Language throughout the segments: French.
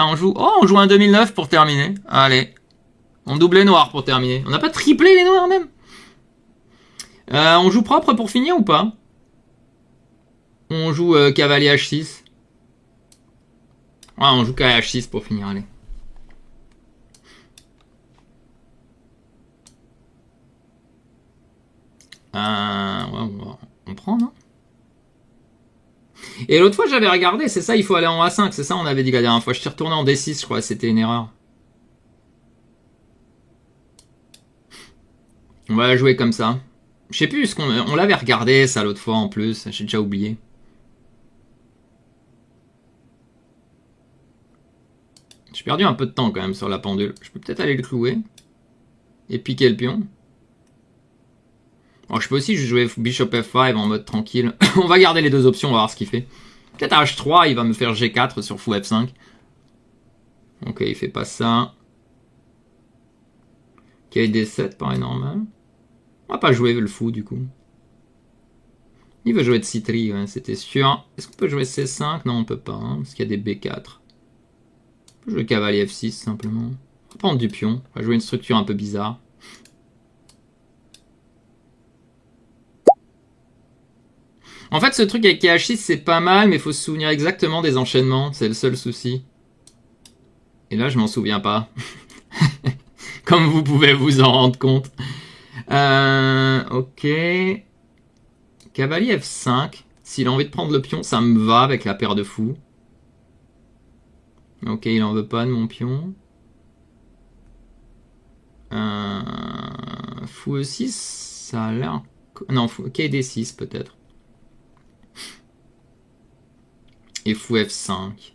Ah, on joue... Oh, on joue un 2009 pour terminer. Allez. On double les noirs pour terminer. On n'a pas triplé les noirs, même. On joue propre pour finir ou pas? On joue cavalier H6. Ouais, on joue cavalier H6 pour finir, allez. Ouais, on prend, non? Et l'autre fois, j'avais regardé, c'est ça, il faut aller en A5, c'est ça, on avait dit la dernière fois. Je t'ai retourné en D6, je crois, c'était une erreur. On va la jouer comme ça. Je sais plus, on l'avait regardé ça l'autre fois en plus, j'ai déjà oublié. J'ai perdu un peu de temps quand même sur la pendule. Je peux peut-être aller le clouer. Et piquer le pion. Alors je peux aussi jouer Bishop F5 en mode tranquille. On va garder les deux options, on va voir ce qu'il fait. Peut-être à H3, il va me faire G4 sur fou F5. Ok, il fait pas ça. Ok, D7, pareil normal. On va pas jouer le fou du coup. Il veut jouer de Citri, ouais, c'était sûr. Est-ce qu'on peut jouer C5? Non, on peut pas, hein, parce qu'il y a des B4. On peut jouer cavalier F6 simplement. On va prendre du pion. On va jouer une structure un peu bizarre. En fait, ce truc avec KH6, c'est pas mal, mais il faut se souvenir exactement des enchaînements. C'est le seul souci. Et là, je m'en souviens pas. Comme vous pouvez vous en rendre compte. Ok. Cavalier F5. S'il a envie de prendre le pion, ça me va avec la paire de fous. Ok, il en veut pas de mon pion. Fou E6, ça a l'air... Non, ok, D6 peut-être. Et fou F5.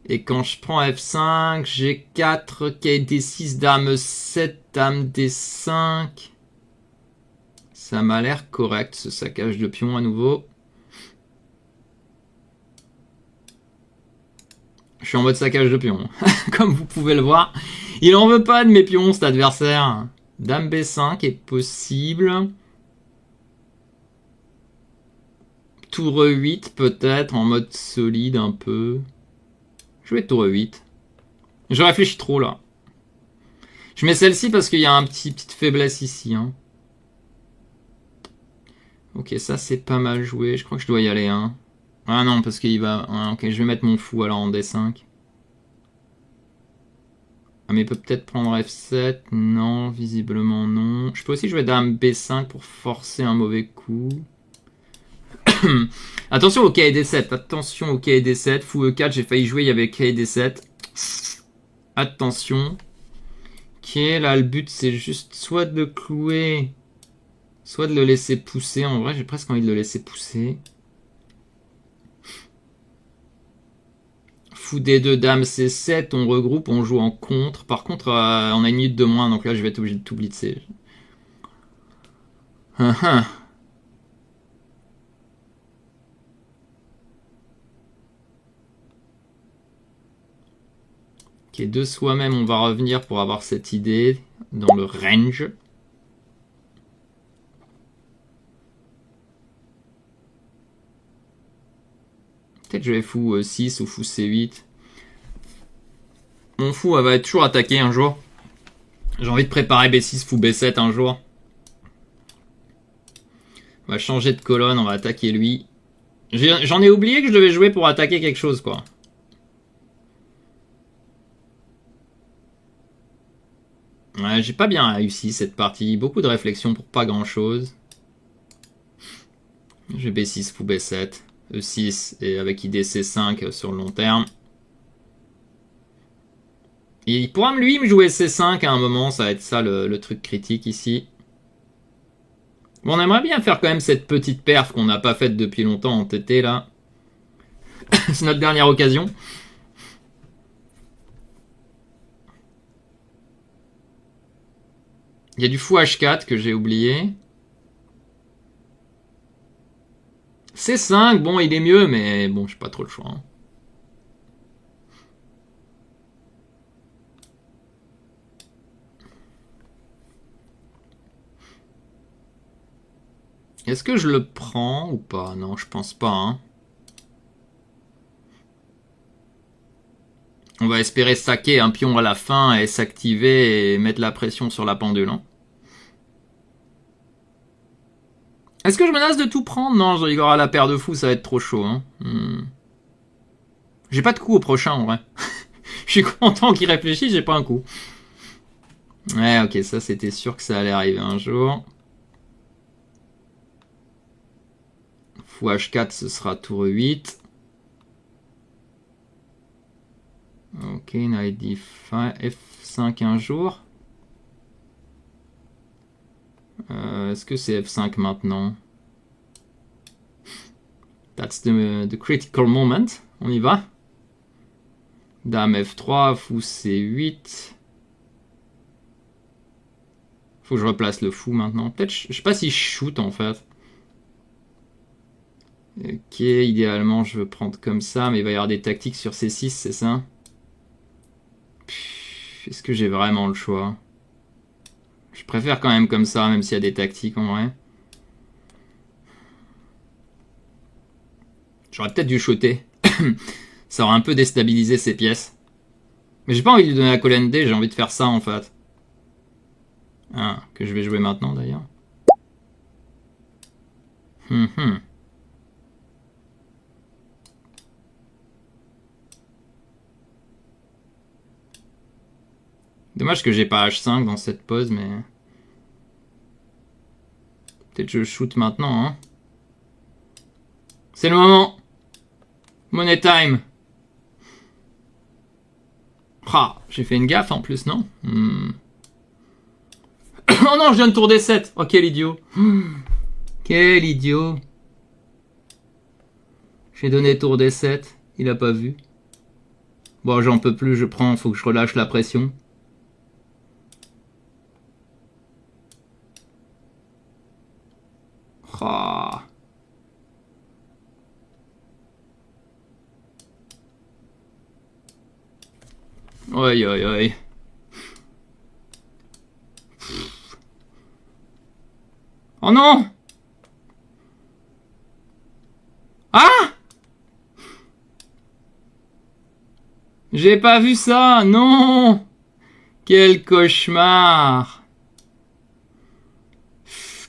Et quand je prends F5, j'ai 4, K D6, Dame 7, Dame D5. Ça m'a l'air correct, ce saccage de pion à nouveau. Je suis en mode saccage de pion, comme vous pouvez le voir. Il en veut pas de mes pions, cet adversaire. Dame B5 est possible. Tour 8 peut-être, en mode solide un peu. Je vais tour 8. Je réfléchis trop là. Je mets celle-ci parce qu'il y a une petite faiblesse ici. Hein. Ok, ça c'est pas mal joué. Je crois que je dois y aller. Hein. Ah non, parce qu'il va... Ah, ok, je vais mettre mon fou alors en D5. Ah mais il peut peut-être prendre F7. Non, visiblement non. Je peux aussi jouer Dame B5 pour forcer un mauvais coup. Attention au K D7. Attention au K D7. Fou E4, j'ai failli jouer, il y avait K D7. Attention. Ok, là le but c'est juste soit de le clouer, soit de le laisser pousser. En vrai, j'ai presque envie de le laisser pousser. Fou D2, Dame C7, on regroupe, on joue en contre. Par contre, on a une minute de moins, donc là je vais être obligé de tout blitzer. Ok, de soi-même, on va revenir pour avoir cette idée dans le range. Peut-être je vais fou 6 ou fou C8. Mon fou va être toujours attaqué un jour. J'ai envie de préparer B6, fou B7 un jour. On va changer de colonne, on va attaquer lui. J'en ai oublié que je devais jouer pour attaquer quelque chose, quoi. Ouais, j'ai pas bien réussi cette partie. Beaucoup de réflexion pour pas grand chose. Je vais B6, fou B7, E6 et avec idée C5 sur le long terme. Et il pourra lui me jouer C5 à un moment, ça va être ça le truc critique ici. Bon, on aimerait bien faire quand même cette petite perf qu'on n'a pas faite depuis longtemps en TT là. C'est notre dernière occasion. Il y a du fou H4 que j'ai oublié. C5, bon, il est mieux, mais bon, j'ai pas trop le choix. Hein. Est-ce que je le prends ou pas? Non, je pense pas. Hein. On va espérer saquer un pion à la fin et s'activer et mettre la pression sur la pendule. Hein. Est-ce que je menace de tout prendre? Non, il y aura la paire de fous, ça va être trop chaud. Hein. J'ai pas de coup au prochain, en vrai. Je suis content qu'il réfléchisse, j'ai pas un coup. Ouais, ok, ça c'était sûr que ça allait arriver un jour. Fou H4, ce sera tour 8. Ok, knight d5, F5 un jour. Est-ce que c'est F5 maintenant? That's the critical moment. On y va. Dame F3, fou C8. Faut que je replace le fou maintenant. Peut-être, je sais pas si je shoot en fait. Ok, idéalement je veux prendre comme ça, mais il va y avoir des tactiques sur C6, c'est ça? Est-ce que j'ai vraiment le choix? Je préfère quand même comme ça, même s'il y a des tactiques en vrai. J'aurais peut-être dû shooter. Ça aurait un peu déstabilisé ces pièces. Mais j'ai pas envie de lui donner la colonne D, j'ai envie de faire ça en fait. Ah, que je vais jouer maintenant d'ailleurs. Dommage que j'ai pas H5 dans cette pause, mais... Peut-être je shoot maintenant, hein. C'est le moment. Money time. Ah, j'ai fait une gaffe en plus, non? Oh non, je viens de tour des 7. Oh, quel idiot. Quel idiot. J'ai donné tour des 7. Il a pas vu. Bon, j'en peux plus, je prends. Faut que je relâche la pression. Oh. Oi, oi, oi. Oh non! Ah! J'ai pas vu ça, non! Quel cauchemar!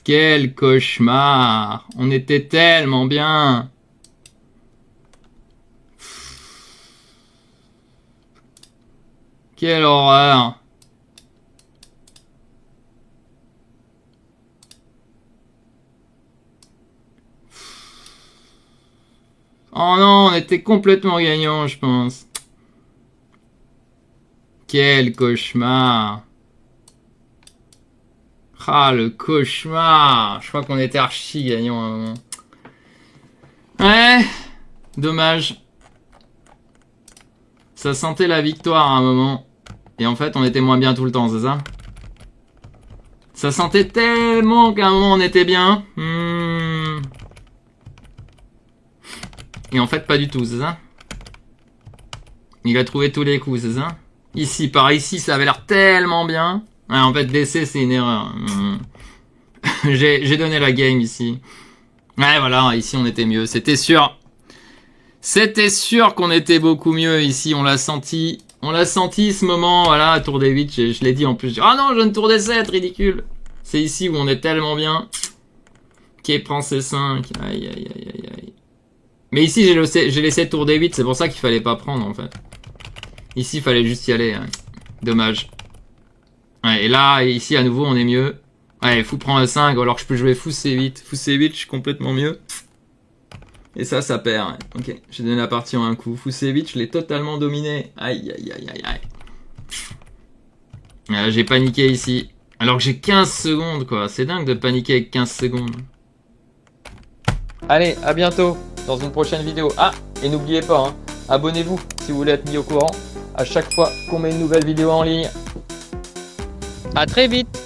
Quel cauchemar! On était tellement bien! Quelle horreur! Oh non, on était complètement gagnant, je pense. Quel cauchemar! Ah, le cauchemar! Je crois qu'on était archi gagnant à un moment. Ouais, dommage. Ça sentait la victoire à un moment. Et en fait, on était moins bien tout le temps, c'est ça? Ça sentait tellement qu'à un moment, on était bien. Et en fait, pas du tout, c'est ça? Il a trouvé tous les coups, c'est ça? Ici, par ici, ça avait l'air tellement bien. Ouais, en fait, DC, c'est une erreur. J'ai donné la game ici. Ouais, voilà, ici, on était mieux. C'était sûr. C'était sûr qu'on était beaucoup mieux ici. On l'a senti. On l'a senti ce moment. Voilà, tour des 8, je l'ai dit en plus. Ah non, je ne tour des 7, ridicule. C'est ici où on est tellement bien. Qui prend C5. Aïe, aïe, aïe, aïe, aïe. Mais ici, j'ai laissé tour des 8. C'est pour ça qu'il fallait pas prendre, en fait. Ici, il fallait juste y aller. Hein. Dommage. Ouais, et là, ici, à nouveau, on est mieux. Ouais, fou prend E5, alors que je peux jouer fou C8. Fou C8, je suis complètement mieux. Et ça perd. Ouais. Ok, j'ai donné la partie en un coup. Fou C8, je l'ai totalement dominé. Aïe, aïe, aïe, aïe, aïe. J'ai paniqué ici. Alors que j'ai 15 secondes, quoi. C'est dingue de paniquer avec 15 secondes. Allez, à bientôt dans une prochaine vidéo. Ah, et n'oubliez pas, hein, abonnez-vous si vous voulez être mis au courant à chaque fois qu'on met une nouvelle vidéo en ligne. À très vite!